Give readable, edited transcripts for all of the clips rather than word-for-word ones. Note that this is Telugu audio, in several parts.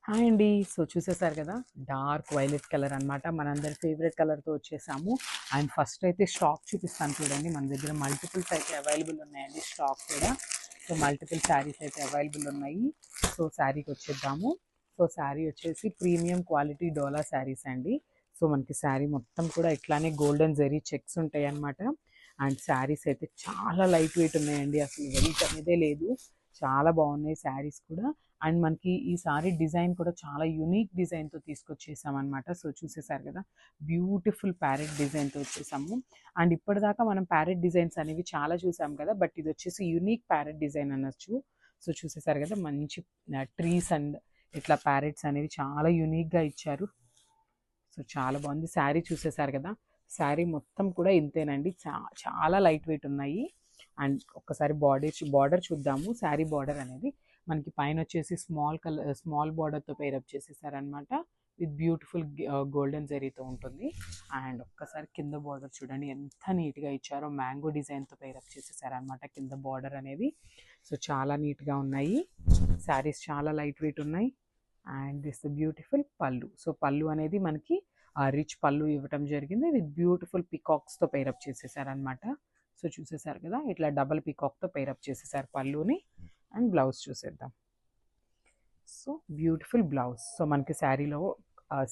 హాయ్ అండి. సో చూసేసారు కదా! డార్క్ వైలెట్ కలర్ అనమాట. మనందరి ఫేవరెట్ కలర్‌తో వచ్చేసాము. అండ్ ఫస్ట్ అయితే స్టాక్ చూపిస్తాను చూడండి. మన దగ్గర మల్టిపుల్స్ అయితే అవైలబుల్ ఉన్నాయండి స్టాక్ కూడా. సో మల్టిపుల్ శారీస్ అయితే అవైలబుల్ ఉన్నాయి. సో శారీకి వచ్చేద్దాము. సో శారీ వచ్చేసి ప్రీమియం క్వాలిటీ డోలా శారీస్ అండి. సో మనకి శారీ మొత్తం కూడా ఇట్లానే గోల్డెన్ జెరీ చెక్స్ ఉంటాయన్నమాట. అండ్ శారీస్ అయితే చాలా లైట్ వెయిట్ ఉన్నాయండి. అసలు వెయిట్ అనేదే లేదు. చాలా బాగున్నాయి శారీస్ కూడా. అండ్ మనకి ఈ సారీ డిజైన్ కూడా చాలా యూనిక్ డిజైన్తో తీసుకొచ్చేసాం అనమాట. సో చూసేసారు కదా, బ్యూటిఫుల్ ప్యారెట్ డిజైన్తో వచ్చేసాము. అండ్ ఇప్పటిదాకా మనం ప్యారెట్ డిజైన్స్ అనేవి చాలా చూసాం కదా, బట్ ఇది వచ్చేసి యూనిక్ ప్యారెట్ డిజైన్ అనొచ్చు. సో చూసేసారు కదా, మంచి ట్రీస్ అండ్ ఇట్లా ప్యారెట్స్ అనేవి చాలా యూనిక్గా ఇచ్చారు. సో చాలా బాగుంది. శారీ చూసేసారు కదా, శారీ మొత్తం కూడా ఇంతేనండి. చాలా లైట్ వెయిట్ ఉన్నాయి. అండ్ ఒక్కసారి బార్డర్ చూద్దాము. శారీ బార్డర్ అనేది మనకి పైన వచ్చేసి స్మాల్ బార్డర్తో పేరప్ చేసేసారనమాట. విత్ బ్యూటిఫుల్ గోల్డెన్ జరీతో ఉంటుంది. అండ్ ఒక్కసారి కింద బార్డర్ చూడండి ఎంత నీట్గా ఇచ్చారో. మ్యాంగో డిజైన్తో పేరప్ చేసేసారనమాట కింద బార్డర్ అనేది. సో చాలా నీట్గా ఉన్నాయి. శారీస్ చాలా లైట్ వెయిట్ ఉన్నాయి. And this beautiful pallu. So పళ్ళు అనేది మనకి రిచ్ పళ్ళు ఇవ్వటం జరిగింది. విత్ బ్యూటిఫుల్ పికాక్స్తో పేరప్ చేసేసారనమాట. సో చూసేసారు కదా, ఇట్లా డబల్ పికాక్తో పేరప్ చేసేసారు పళ్ళుని. అండ్ బ్లౌజ్ చూసేద్దాం. So beautiful blouse. సో మనకి శారీలో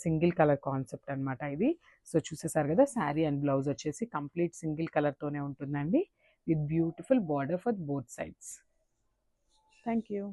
సింగిల్ కలర్ కాన్సెప్ట్ అనమాట ఇది. సో చూసేసారు కదా, శారీ అండ్ బ్లౌజ్ వచ్చేసి కంప్లీట్ సింగిల్ కలర్తోనే ఉంటుందండి. With beautiful border for both sides. Thank you.